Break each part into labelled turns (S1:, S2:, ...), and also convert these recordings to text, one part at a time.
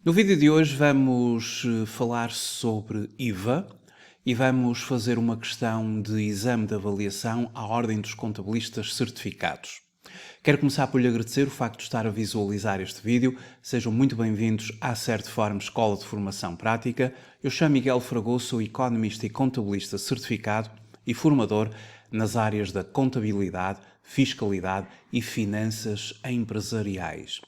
S1: No vídeo de hoje vamos falar sobre IVA e vamos fazer uma questão de exame de avaliação à Ordem dos Contabilistas Certificados. Quero começar por lhe agradecer o facto de estar a visualizar este vídeo. Sejam muito bem-vindos à Certiform Escola de Formação Prática. Eu chamo Miguel Fragoso, sou economista e contabilista certificado e formador nas áreas da contabilidade, fiscalidade e finanças empresariais.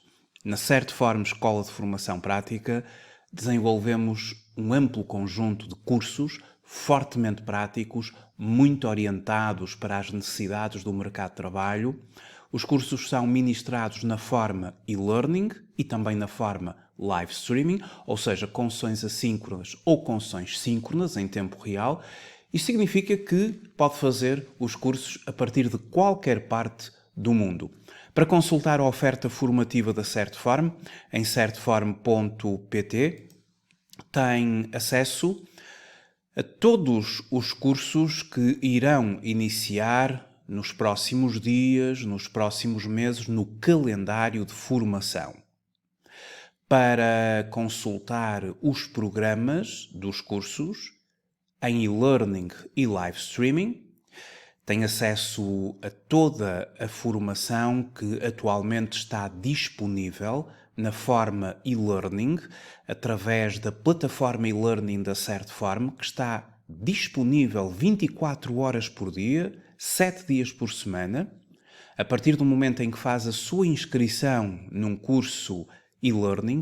S1: Na Certiform Escola de Formação Prática, desenvolvemos um amplo conjunto de cursos fortemente práticos, muito orientados para as necessidades do mercado de trabalho. Os cursos são ministrados na forma e-learning e também na forma live streaming, ou seja, com sessões assíncronas ou com sessões síncronas em tempo real. Isto significa que pode fazer os cursos a partir de qualquer parte do mundo. Para consultar a oferta formativa da Certiform, em certiform.pt, tem acesso a todos os cursos que irão iniciar nos próximos dias, nos próximos meses, no calendário de formação. Para consultar os programas dos cursos em e-learning e live streaming, tem acesso a toda a formação que atualmente está disponível na forma e-learning, através da plataforma e-learning da Certiform, que está disponível 24 horas por dia, 7 dias por semana. A partir do momento em que faz a sua inscrição num curso e-learning,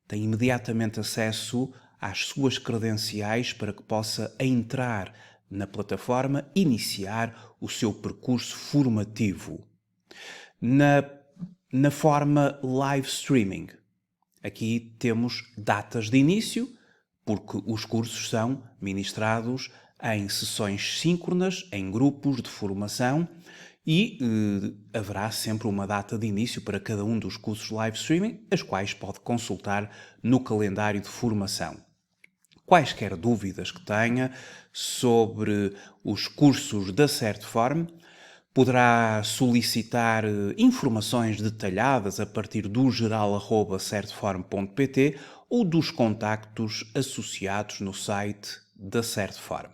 S1: tem imediatamente acesso às suas credenciais para que possa entrar na plataforma, iniciar o seu percurso formativo. Na forma live streaming, aqui temos datas de início, porque os cursos são ministrados em sessões síncronas, em grupos de formação, e haverá sempre uma data de início para cada um dos cursos live streaming, as quais pode consultar no calendário de formação. Quaisquer dúvidas que tenha sobre os cursos da Certiform, poderá solicitar informações detalhadas a partir do geral@certiform.pt ou dos contactos associados no site da Certiform.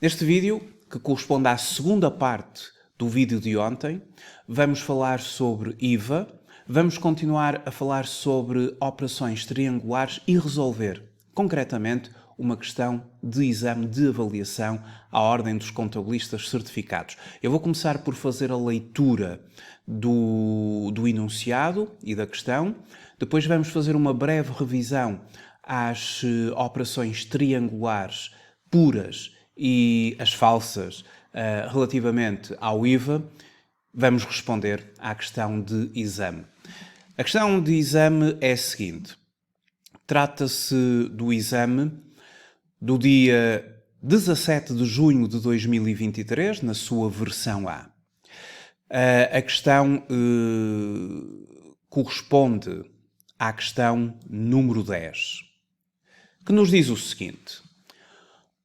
S1: Neste vídeo, que corresponde à segunda parte do vídeo de ontem, vamos falar sobre IVA, vamos continuar a falar sobre operações triangulares e resolver, concretamente, uma questão de exame de avaliação à Ordem dos Contabilistas Certificados. Eu vou começar por fazer a leitura do enunciado e da questão, depois vamos fazer uma breve revisão às operações triangulares puras e as falsas relativamente ao IVA. Vamos responder à questão de exame. A questão de exame é a seguinte. Trata-se do exame do dia 17 de junho de 2023, na sua versão A. A questão corresponde à questão número 10, que nos diz o seguinte.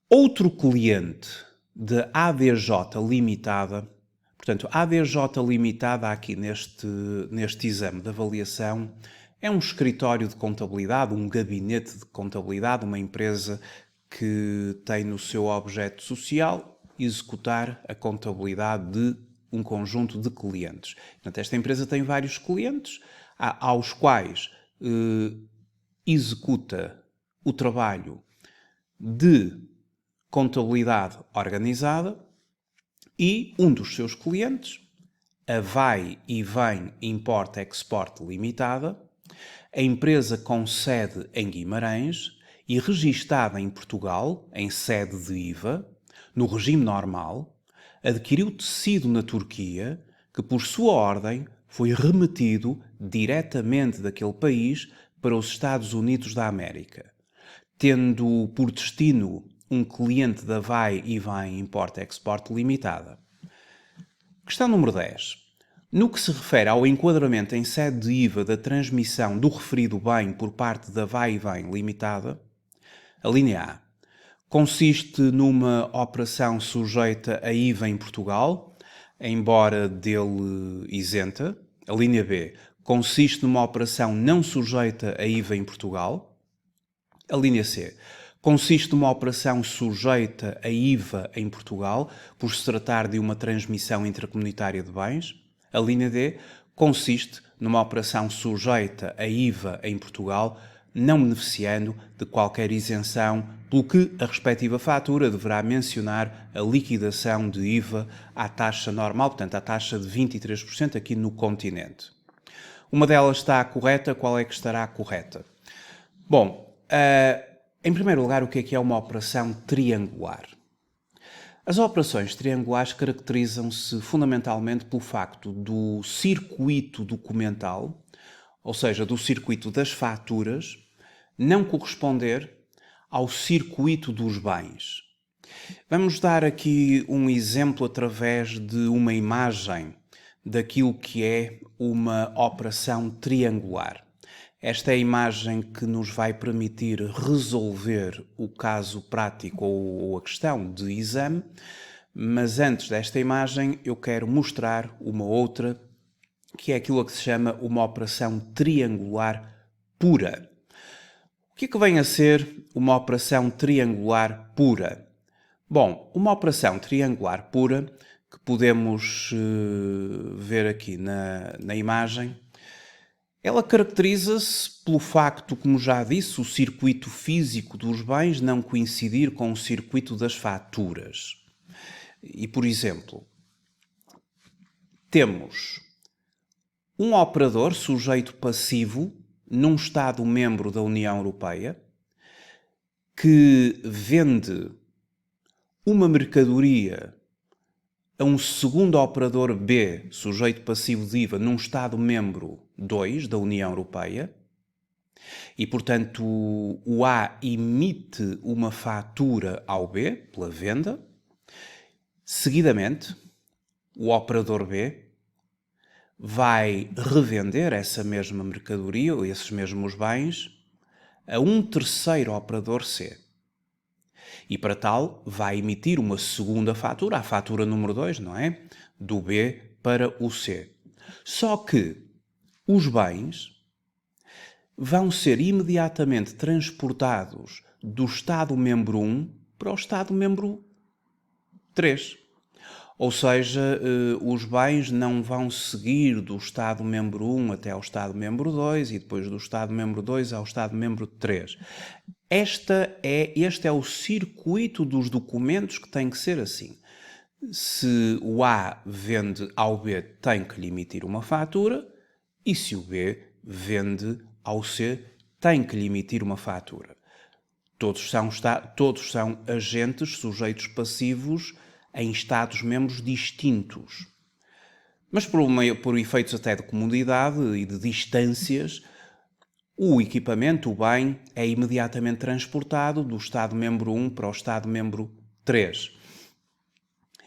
S1: Outro cliente de ADJ Limitada, portanto, ADJ Limitada aqui neste exame de avaliação, é um escritório de contabilidade, um gabinete de contabilidade, uma empresa que tem no seu objeto social executar a contabilidade de um conjunto de clientes. Portanto, esta empresa tem vários clientes aos quais executa o trabalho de contabilidade organizada e um dos seus clientes, a Vai e Vem Import-Export Limitada, a empresa com sede em Guimarães e registada em Portugal, em sede de IVA, no regime normal, adquiriu tecido na Turquia que, por sua ordem, foi remetido diretamente daquele país para os Estados Unidos da América, tendo por destino um cliente da Vai e Vem Import-Export Limitada. Questão número 10. No que se refere ao enquadramento em sede de IVA da transmissão do referido bem por parte da Vai e Vem Limitada, a linha A consiste numa operação sujeita a IVA em Portugal, embora dele isenta. A linha B consiste numa operação não sujeita a IVA em Portugal. A linha C consiste numa operação sujeita a IVA em Portugal, por se tratar de uma transmissão intracomunitária de bens. A linha D consiste numa operação sujeita a IVA em Portugal, não beneficiando de qualquer isenção, pelo que a respectiva fatura deverá mencionar a liquidação de IVA à taxa normal, portanto à taxa de 23% aqui no continente. Uma delas está correta, qual é que estará correta? Bom, em primeiro lugar, o que é uma operação triangular? As operações triangulares caracterizam-se fundamentalmente pelo facto do circuito documental, ou seja, do circuito das faturas, não corresponder ao circuito dos bens. Vamos dar aqui um exemplo através de uma imagem daquilo que é uma operação triangular. Esta é a imagem que nos vai permitir resolver o caso prático ou a questão de exame, mas antes desta imagem eu quero mostrar uma outra, que é aquilo que se chama uma operação triangular pura. O que é que vem a ser uma operação triangular pura? Bom, uma operação triangular pura, que podemos ver aqui na imagem, ela caracteriza-se pelo facto, como já disse, o circuito físico dos bens não coincidir com o circuito das faturas. E, por exemplo, temos um operador sujeito passivo num Estado-membro da União Europeia que vende uma mercadoria a um segundo operador B, sujeito passivo de IVA, num Estado-membro 2 da União Europeia, e, portanto, o A emite uma fatura ao B pela venda. Seguidamente, o operador B vai revender essa mesma mercadoria ou esses mesmos bens a um terceiro operador C. E para tal vai emitir uma segunda fatura, a fatura número 2, não é? Do B para o C. Só que os bens vão ser imediatamente transportados do Estado-membro 1 para o Estado-membro 3. Ou seja, os bens não vão seguir do Estado-membro 1 até ao Estado-membro 2 e depois do Estado-membro 2 ao Estado-membro 3. Este é o circuito dos documentos que tem que ser assim. Se o A vende ao B, tem que lhe emitir uma fatura, e se o B vende ao C, tem que lhe emitir uma fatura. Todos são agentes sujeitos passivos em Estados-membros distintos. Mas por efeitos até de comodidade e de distâncias, o equipamento, o bem, é imediatamente transportado do Estado-membro 1 para o Estado-membro 3.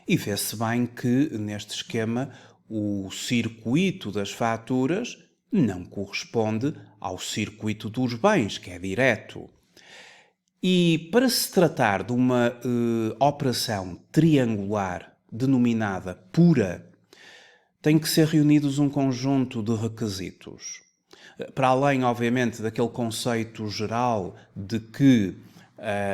S1: E vê-se bem que, neste esquema, o circuito das faturas não corresponde ao circuito dos bens, que é direto. E para se tratar de uma operação triangular denominada pura, tem que ser reunidos um conjunto de requisitos. Para além, obviamente, daquele conceito geral de que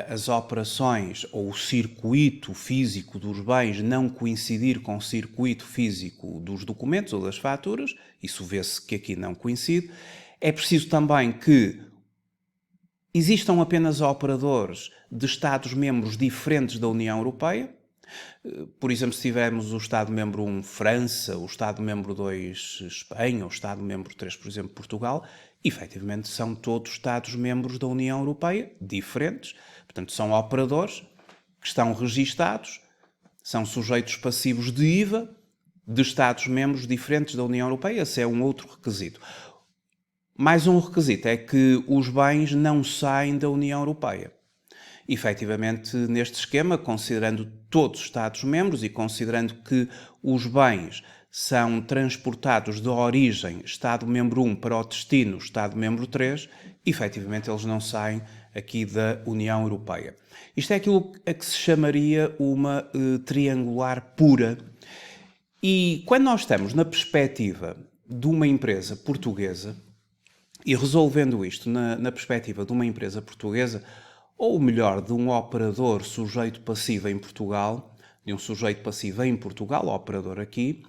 S1: as operações ou o circuito físico dos bens não coincidir com o circuito físico dos documentos ou das faturas, isso vê-se que aqui não coincide, é preciso também que existam apenas operadores de Estados-membros diferentes da União Europeia. Por exemplo, se tivermos o Estado-membro 1 França, o Estado-membro 2 Espanha, o Estado-membro 3, por exemplo, Portugal, efetivamente são todos Estados-membros da União Europeia, diferentes. Portanto, são operadores que estão registados, são sujeitos passivos de IVA de Estados-membros diferentes da União Europeia. Esse é um outro requisito. Mais um requisito é que os bens não saem da União Europeia. Efetivamente, neste esquema, considerando todos os Estados-membros e considerando que os bens são transportados de origem Estado-membro 1 para o destino Estado-membro 3, efetivamente eles não saem aqui da União Europeia. Isto é aquilo a que se chamaria uma triangular pura. E quando nós estamos na perspectiva de uma empresa portuguesa e resolvendo isto na perspectiva de uma empresa portuguesa, ou melhor, de um operador sujeito passivo em Portugal, de um sujeito passivo em Portugal, operador aqui,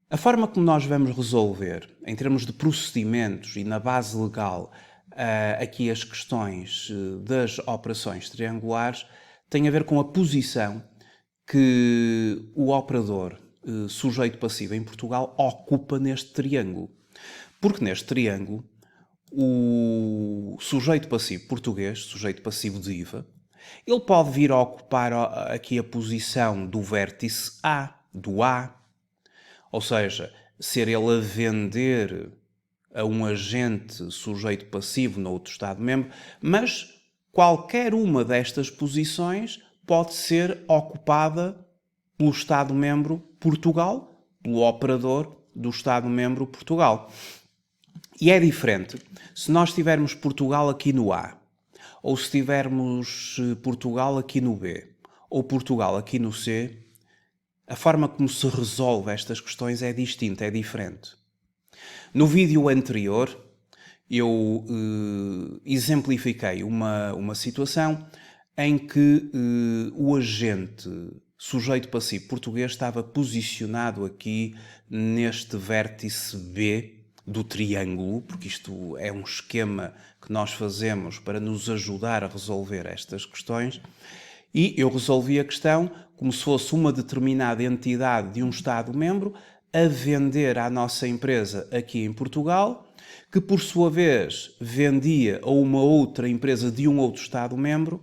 S1: a forma como nós vamos resolver, em termos de procedimentos e na base legal, aqui as questões das operações triangulares, tem a ver com a posição que o operador sujeito passivo em Portugal ocupa neste triângulo. Porque neste triângulo, o sujeito passivo português, sujeito passivo de IVA, ele pode vir a ocupar aqui a posição do vértice A, do A, ou seja, ser ele a vender a um agente sujeito passivo no outro Estado-membro, mas qualquer uma destas posições pode ser ocupada pelo Estado-membro Portugal, pelo operador do Estado-membro Portugal. E é diferente se nós tivermos Portugal aqui no A, ou se tivermos Portugal aqui no B, ou Portugal aqui no C, a forma como se resolve estas questões é distinta, é diferente. No vídeo anterior, eu exemplifiquei uma situação em que o agente sujeito passivo português estava posicionado aqui neste vértice B do triângulo, porque isto é um esquema que nós fazemos para nos ajudar a resolver estas questões, e eu resolvi a questão como se fosse uma determinada entidade de um Estado-membro a vender à nossa empresa aqui em Portugal, que por sua vez vendia a uma outra empresa de um outro Estado-membro,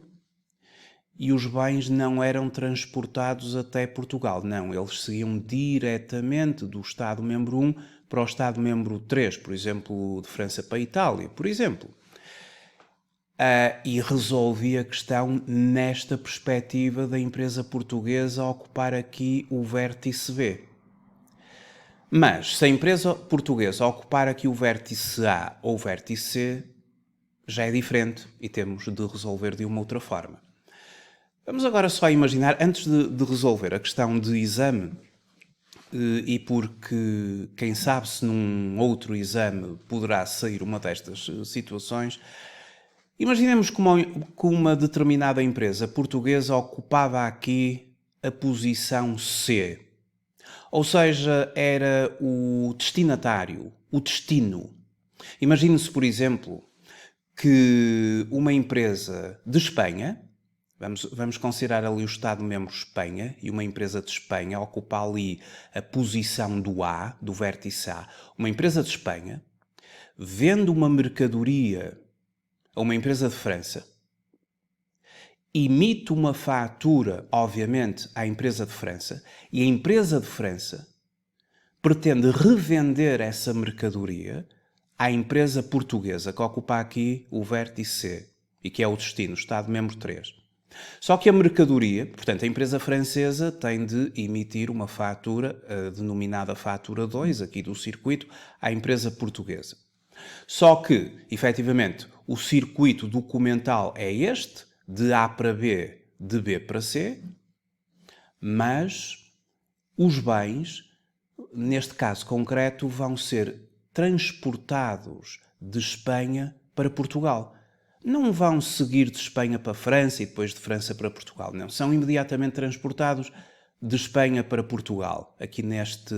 S1: e os bens não eram transportados até Portugal. Não, eles seguiam diretamente do Estado-membro 1 para o Estado-membro 3, por exemplo, de França para a Itália, por exemplo. E resolvi a questão nesta perspectiva da empresa portuguesa ocupar aqui o vértice B. Mas, se a empresa portuguesa ocupar aqui o vértice A ou o vértice C, já é diferente e temos de resolver de uma outra forma. Vamos agora só imaginar, antes de resolver a questão de exame, e porque quem sabe se num outro exame poderá sair uma destas situações, imaginemos que uma determinada empresa portuguesa ocupava aqui a posição C. Ou seja, era o destinatário, o destino. Imagine-se, por exemplo, que uma empresa de Espanha, vamos considerar ali o Estado-membro Espanha, e uma empresa de Espanha ocupa ali a posição do A, do vértice A. Uma empresa de Espanha vende uma mercadoria a uma empresa de França, emite uma fatura, obviamente, à empresa de França, e a empresa de França pretende revender essa mercadoria à empresa portuguesa, que ocupa aqui o vértice C, e que é o destino, Estado-membro 3. Só que a mercadoria, portanto, a empresa francesa tem de emitir uma fatura, denominada fatura 2, aqui do circuito, à empresa portuguesa. Só que, efetivamente, o circuito documental é este, de A para B, de B para C, mas os bens, neste caso concreto, vão ser transportados de Espanha para Portugal. Não vão seguir de Espanha para a França e depois de França para Portugal, não. São imediatamente transportados de Espanha para Portugal, aqui neste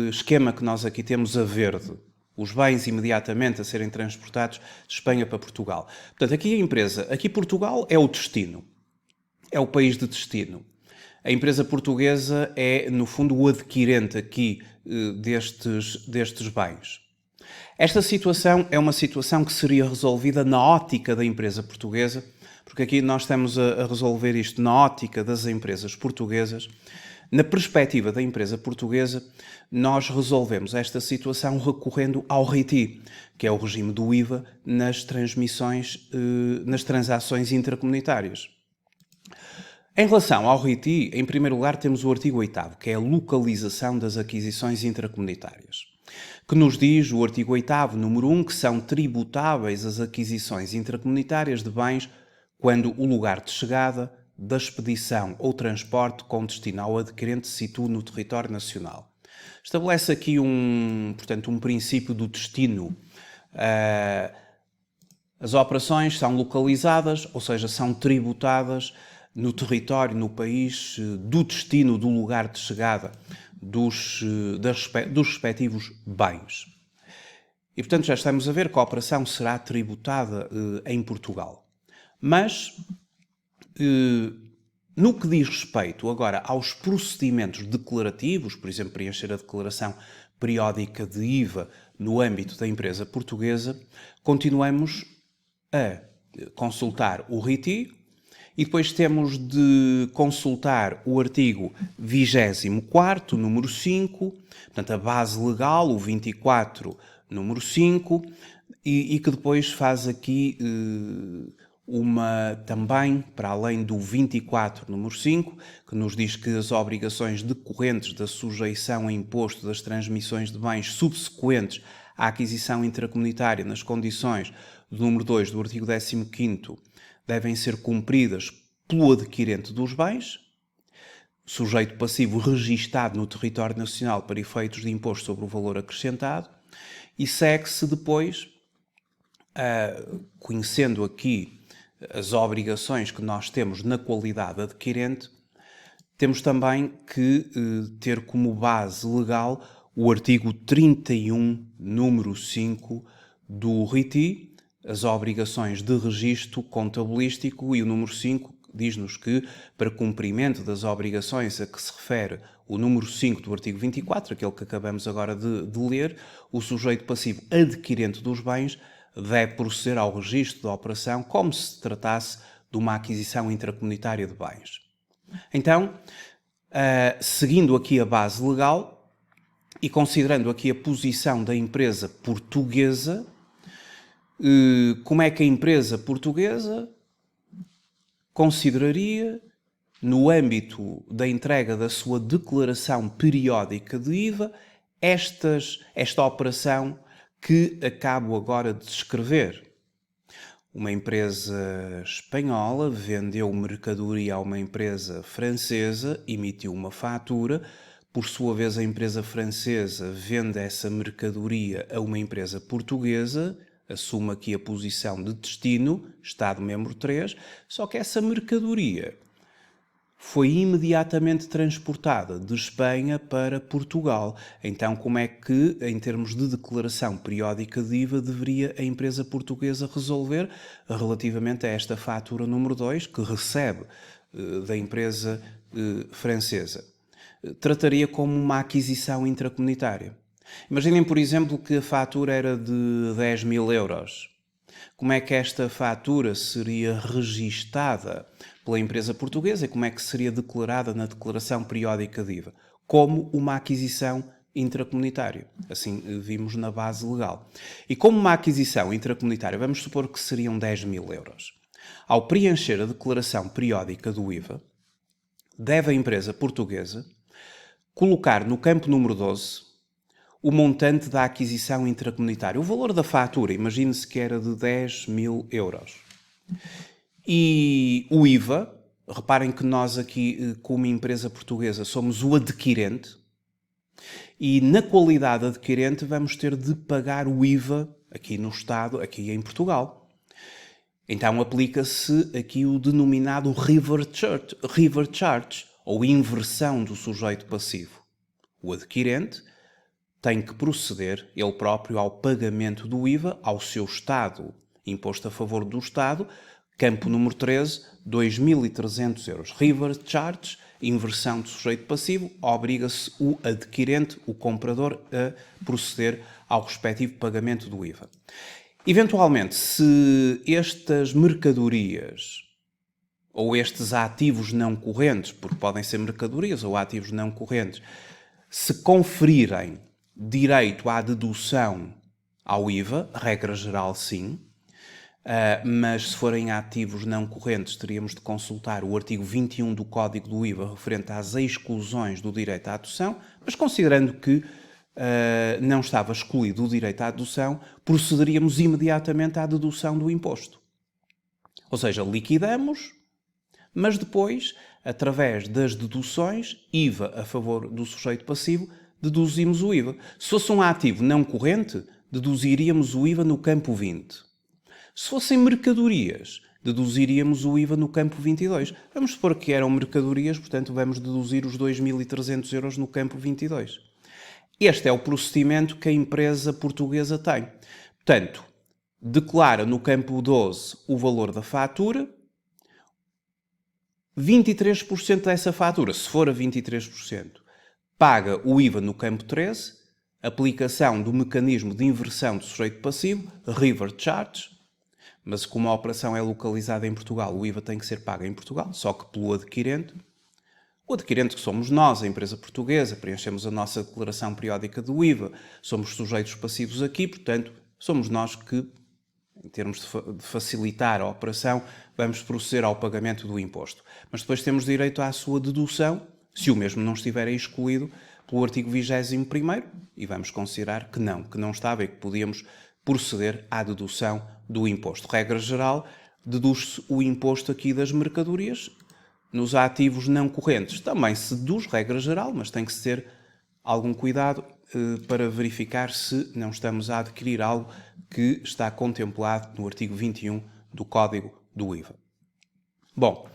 S1: esquema que nós aqui temos a verde. Os bens imediatamente a serem transportados de Espanha para Portugal. Portanto, aqui a empresa, aqui Portugal é o destino, é o país de destino. A empresa portuguesa é, no fundo, o adquirente aqui destes bens. Esta situação é uma situação que seria resolvida na ótica da empresa portuguesa, porque aqui nós estamos a resolver isto na ótica das empresas portuguesas. Na perspectiva da empresa portuguesa, nós resolvemos esta situação recorrendo ao RITI, que é o regime do IVA nas transações intracomunitárias. Em relação ao RITI, em primeiro lugar temos o artigo 8º, que é a localização das aquisições intracomunitárias, que nos diz, o artigo 8º, número 1, que são tributáveis as aquisições intracomunitárias de bens quando o lugar de chegada, da expedição ou transporte com destino ao adquirente se situa no território nacional. Estabelece aqui portanto, um princípio do destino. As operações são localizadas, ou seja, são tributadas no território, no país, do destino, do lugar de chegada dos respectivos bens. E, portanto, já estamos a ver que a operação será tributada em Portugal. Mas, no que diz respeito agora aos procedimentos declarativos, por exemplo, preencher a declaração periódica de IVA no âmbito da empresa portuguesa, continuamos a consultar o RITI e depois temos de consultar o artigo 24º, número 5, portanto a base legal, o 24, número 5, e que depois faz aqui também, para além do 24, número 5, que nos diz que as obrigações decorrentes da sujeição a imposto das transmissões de bens subsequentes à aquisição intracomunitária nas condições do número 2 do artigo 15º devem ser cumpridas pelo adquirente dos bens, sujeito passivo registado no território nacional para efeitos de imposto sobre o valor acrescentado, e segue-se depois, conhecendo aqui as obrigações que nós temos na qualidade adquirente, temos também que ter como base legal o artigo 31, número 5 do RITI, as obrigações de registro contabilístico, e o número 5 diz-nos que, para cumprimento das obrigações a que se refere o número 5 do artigo 24, aquele que acabamos agora de ler, o sujeito passivo adquirente dos bens deve proceder ao registro da operação como se tratasse de uma aquisição intracomunitária de bens. Então, seguindo aqui a base legal e considerando aqui a posição da empresa portuguesa, como é que a empresa portuguesa consideraria, no âmbito da entrega da sua declaração periódica de IVA, esta operação que acabo agora de descrever? Uma empresa espanhola vendeu mercadoria a uma empresa francesa, emitiu uma fatura, por sua vez a empresa francesa vende essa mercadoria a uma empresa portuguesa, assume aqui a posição de destino, Estado-membro 3, só que essa mercadoria foi imediatamente transportada de Espanha para Portugal. Então, como é que, em termos de declaração periódica de IVA, deveria a empresa portuguesa resolver relativamente a esta fatura número 2, que recebe da empresa francesa? Trataria como uma aquisição intracomunitária. Imaginem, por exemplo, que a fatura era de 10.000 euros. Como é que esta fatura seria registada pela empresa portuguesa e como é que seria declarada na declaração periódica de IVA? Como uma aquisição intracomunitária. Assim vimos na base legal. E como uma aquisição intracomunitária, vamos supor que seriam 10.000 euros. Ao preencher a declaração periódica do IVA, deve a empresa portuguesa colocar no campo número 12 o montante da aquisição intracomunitária. O valor da fatura, imagine-se que era de 10.000 euros. E o IVA, reparem que nós aqui, como empresa portuguesa, somos o adquirente, e na qualidade adquirente vamos ter de pagar o IVA aqui no Estado, aqui em Portugal. Então aplica-se aqui o denominado river charge, ou inversão do sujeito passivo. O adquirente tem que proceder, ele próprio, ao pagamento do IVA ao seu Estado, imposto a favor do Estado, campo número 13, 2.300 euros. River charge, inversão do sujeito passivo, obriga-se o adquirente, o comprador, a proceder ao respectivo pagamento do IVA. Eventualmente, se estas mercadorias ou estes ativos não correntes, porque podem ser mercadorias ou ativos não correntes, se conferirem direito à dedução ao IVA, regra geral sim, mas se forem ativos não correntes teríamos de consultar o artigo 21 do Código do IVA referente às exclusões do direito à dedução, mas considerando que não estava excluído o direito à dedução, procederíamos imediatamente à dedução do imposto. Ou seja, liquidamos, mas depois, através das deduções, IVA a favor do sujeito passivo, deduzimos o IVA. Se fosse um ativo não corrente, deduziríamos o IVA no campo 20. Se fossem mercadorias, deduziríamos o IVA no campo 22. Vamos supor que eram mercadorias, portanto vamos deduzir os 2.300 euros no campo 22. Este é o procedimento que a empresa portuguesa tem. Portanto, declara no campo 12 o valor da fatura, 23% dessa fatura, se for a 23%, paga o IVA no campo 13, aplicação do mecanismo de inversão do sujeito passivo, revert charge, mas como a operação é localizada em Portugal, o IVA tem que ser pago em Portugal, só que pelo adquirente. O adquirente que somos nós, a empresa portuguesa, preenchemos a nossa declaração periódica do IVA, somos sujeitos passivos aqui, portanto, somos nós que, em termos de facilitar a operação, vamos proceder ao pagamento do imposto. Mas depois temos direito à sua dedução, se o mesmo não estiver excluído pelo artigo 21º, e vamos considerar que não estava e que podíamos proceder à dedução do imposto. Regra geral, deduz-se o imposto aqui das mercadorias. Nos ativos não correntes também se deduz, regra geral, mas tem que se ter algum cuidado para verificar se não estamos a adquirir algo que está contemplado no artigo 21 do Código do IVA. Bom,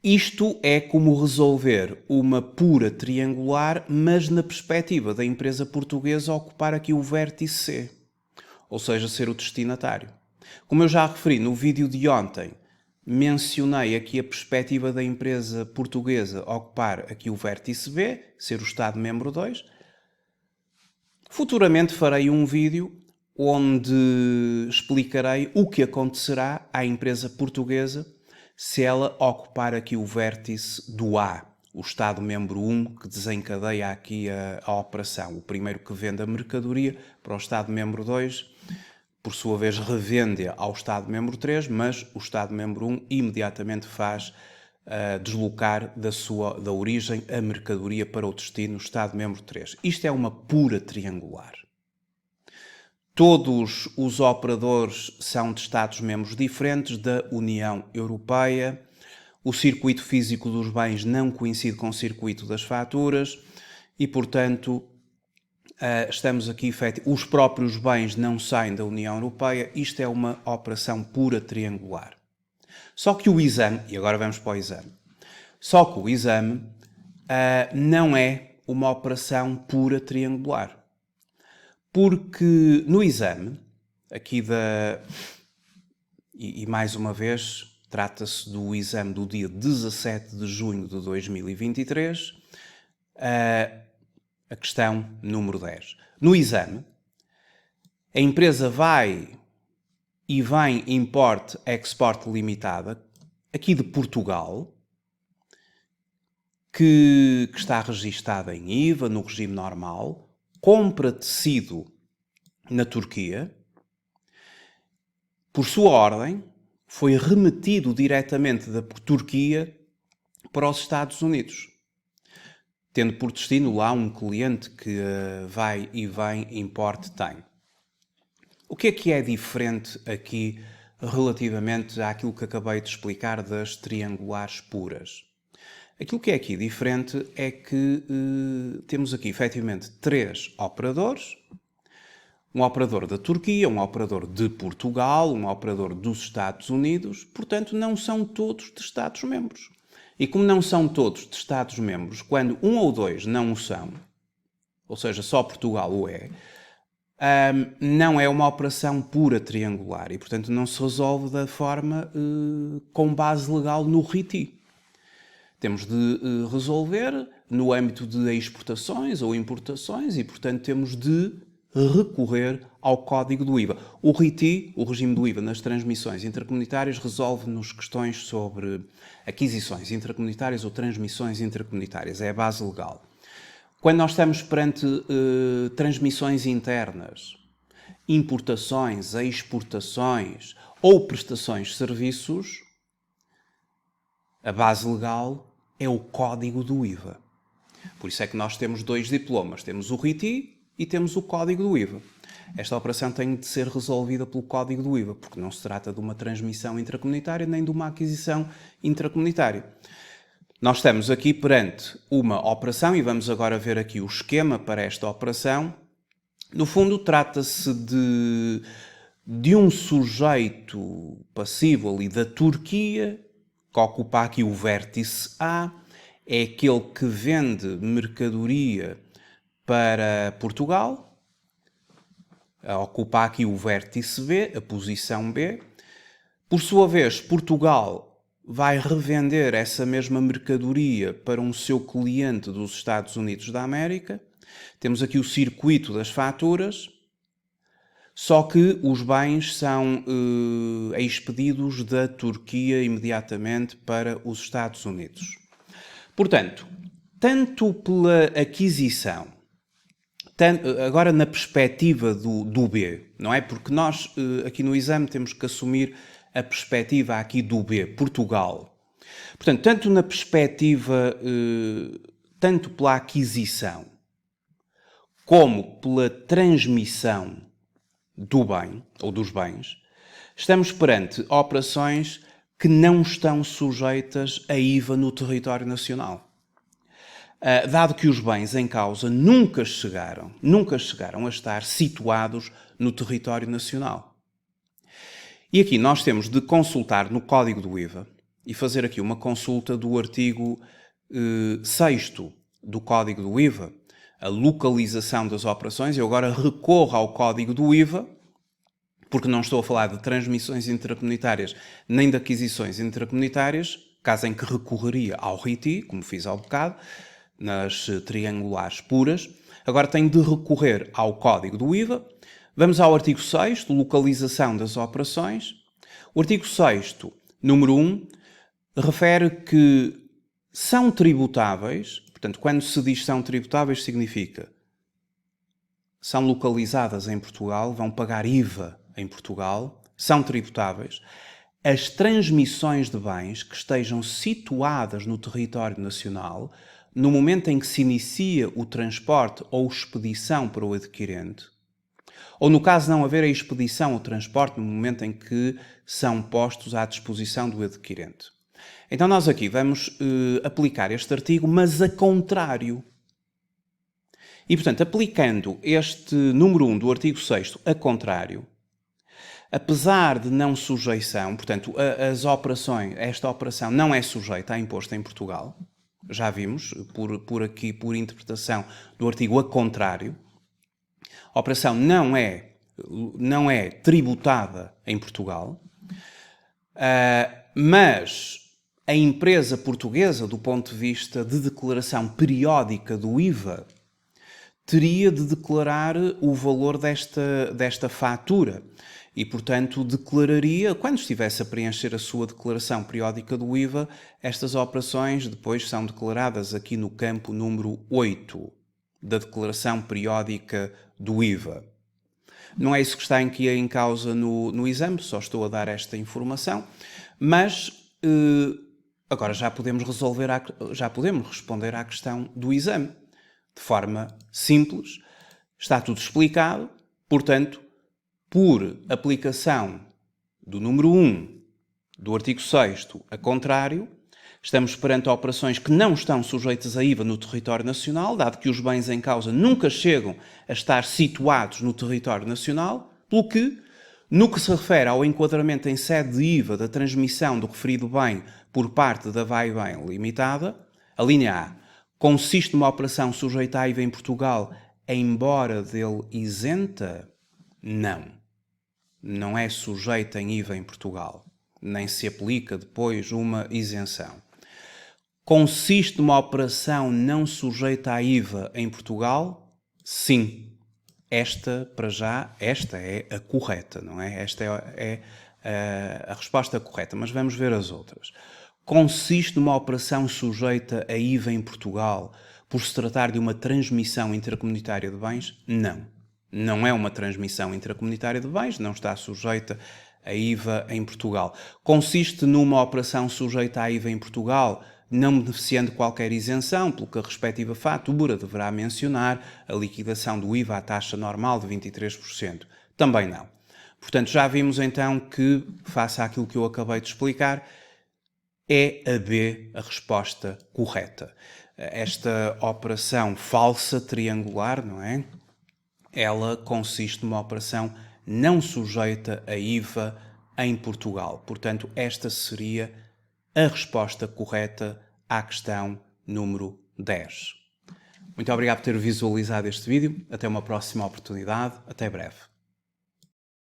S1: isto é como resolver uma pura triangular, mas na perspectiva da empresa portuguesa ocupar aqui o vértice C, ou seja, ser o destinatário. Como eu já referi no vídeo de ontem, mencionei aqui a perspectiva da empresa portuguesa ocupar aqui o vértice B, ser o Estado-membro 2. Futuramente farei um vídeo onde explicarei o que acontecerá à empresa portuguesa se ela ocupar aqui o vértice do A, o Estado-membro 1, que desencadeia aqui a operação. O primeiro que vende a mercadoria para o Estado-membro 2, por sua vez revende ao Estado-membro 3, mas o Estado-membro 1 imediatamente faz deslocar da origem a mercadoria para o destino, Estado-membro 3. Isto é uma pura triangular. Todos os operadores são de Estados-membros diferentes da União Europeia. O circuito físico dos bens não coincide com o circuito das faturas e, portanto, estamos aqui, os próprios bens não saem da União Europeia. Isto é uma operação pura triangular. Só que o exame, e agora vamos para o exame, só que o exame não é uma operação pura triangular. Porque no exame, aqui e mais uma vez, trata-se do exame do dia 17 de junho de 2023, a questão número 10. No exame, a empresa vai e vem Import-Export Limitada, aqui de Portugal, que está registada em IVA, no regime normal, compra tecido na Turquia, por sua ordem, foi remetido diretamente da Turquia para os Estados Unidos, tendo por destino lá um cliente que vai e vem, import, tem. O que é diferente aqui relativamente àquilo que acabei de explicar das triangulares puras? Aquilo que é aqui diferente é que temos aqui, efetivamente, 3 operadores. Um operador da Turquia, um operador de Portugal, um operador dos Estados Unidos. Portanto, não são todos de Estados-membros. E como não são todos de Estados-membros, quando um ou dois não o são, ou seja, só Portugal o é, não é uma operação pura triangular. E, portanto, não se resolve da forma com base legal no RITI. Temos de resolver no âmbito de exportações ou importações e, portanto, temos de recorrer ao Código do IVA. O RITI, o regime do IVA nas transmissões intracomunitárias, resolve-nos questões sobre aquisições intracomunitárias ou transmissões intracomunitárias. É a base legal. Quando nós estamos perante transmissões internas, importações, exportações ou prestações de serviços, a base legal é o Código do IVA. Por isso é que nós temos 2 diplomas. Temos o RITI e temos o Código do IVA. Esta operação tem de ser resolvida pelo Código do IVA, porque não se trata de uma transmissão intracomunitária nem de uma aquisição intracomunitária. Nós estamos aqui perante uma operação e vamos agora ver aqui o esquema para esta operação. No fundo, trata-se de um sujeito passivo ali da Turquia, que ocupa aqui o vértice A, é aquele que vende mercadoria para Portugal, ocupa aqui o vértice B, a posição B. Por sua vez, Portugal vai revender essa mesma mercadoria para um seu cliente dos Estados Unidos da América. Temos aqui o circuito das faturas, só que os bens são expedidos da Turquia imediatamente para os Estados Unidos. Portanto, tanto pela aquisição, agora na perspectiva do B, não é? Porque nós aqui no exame temos que assumir a perspectiva aqui do B, Portugal. Portanto, tanto na perspectiva, tanto pela aquisição, como pela transmissão do bem, ou dos bens, estamos perante operações que não estão sujeitas a IVA no território nacional. Dado que os bens em causa nunca chegaram a estar situados no território nacional. E aqui nós temos de consultar no Código do IVA e fazer aqui uma consulta do artigo 6º do Código do IVA, a localização das operações. Eu agora recorro ao Código do IVA, porque não estou a falar de transmissões intracomunitárias nem de aquisições intracomunitárias, caso em que recorreria ao RITI, como fiz há bocado, nas triangulares puras. Agora tenho de recorrer ao Código do IVA. Vamos ao artigo 6º, localização das operações. O artigo 6º, número 1, refere que são tributáveis, portanto, quando se diz são tributáveis, significa são localizadas em Portugal, vão pagar IVA em Portugal, são tributáveis, as transmissões de bens que estejam situadas no território nacional, no momento em que se inicia o transporte ou expedição para o adquirente, ou no caso de não haver a expedição ou transporte no momento em que são postos à disposição do adquirente. Então nós aqui vamos aplicar este artigo, mas a contrário. E, portanto, aplicando este número 1 do artigo 6º a contrário, apesar de não sujeição, portanto, as operações, esta operação não é sujeita a imposto em Portugal, já vimos, por interpretação do artigo a contrário, a operação não é tributada em Portugal, mas a empresa portuguesa, do ponto de vista de declaração periódica do IVA, teria de declarar o valor desta fatura e, portanto, declararia, quando estivesse a preencher a sua declaração periódica do IVA, estas operações depois são declaradas aqui no campo número 8 da declaração periódica do IVA. Não é isso que está aqui em causa no exame, só estou a dar esta informação, mas agora já podemos responder à questão do exame de forma simples. Está tudo explicado, portanto, por aplicação do número 1 do artigo 6º a contrário, estamos perante operações que não estão sujeitas a IVA no território nacional, dado que os bens em causa nunca chegam a estar situados no território nacional, pelo que, no que se refere ao enquadramento em sede de IVA da transmissão do referido bem por parte da Vai Bem Limitada, a linha A consiste numa operação sujeita a IVA em Portugal, embora dele isenta? Não é sujeita em IVA em Portugal, nem se aplica depois uma isenção. Consiste numa operação não sujeita a IVA em Portugal? Sim. Esta, para já, esta é a correta, não é? Esta é a resposta correta, mas vamos ver as outras. Consiste numa operação sujeita a IVA em Portugal por se tratar de uma transmissão intracomunitária de bens? Não. Não é uma transmissão intracomunitária de bens, não está sujeita a IVA em Portugal. Consiste numa operação sujeita a IVA em Portugal, não beneficiando qualquer isenção, pelo que a respectiva fatura deverá mencionar a liquidação do IVA à taxa normal de 23%. Também não. Portanto, já vimos então que, face àquilo que eu acabei de explicar, É a B a resposta correta. Esta operação falsa triangular, não é? Ela consiste numa operação não sujeita a IVA em Portugal. Portanto, esta seria a resposta correta à questão número 10. Muito obrigado por ter visualizado este vídeo. Até uma próxima oportunidade. Até breve.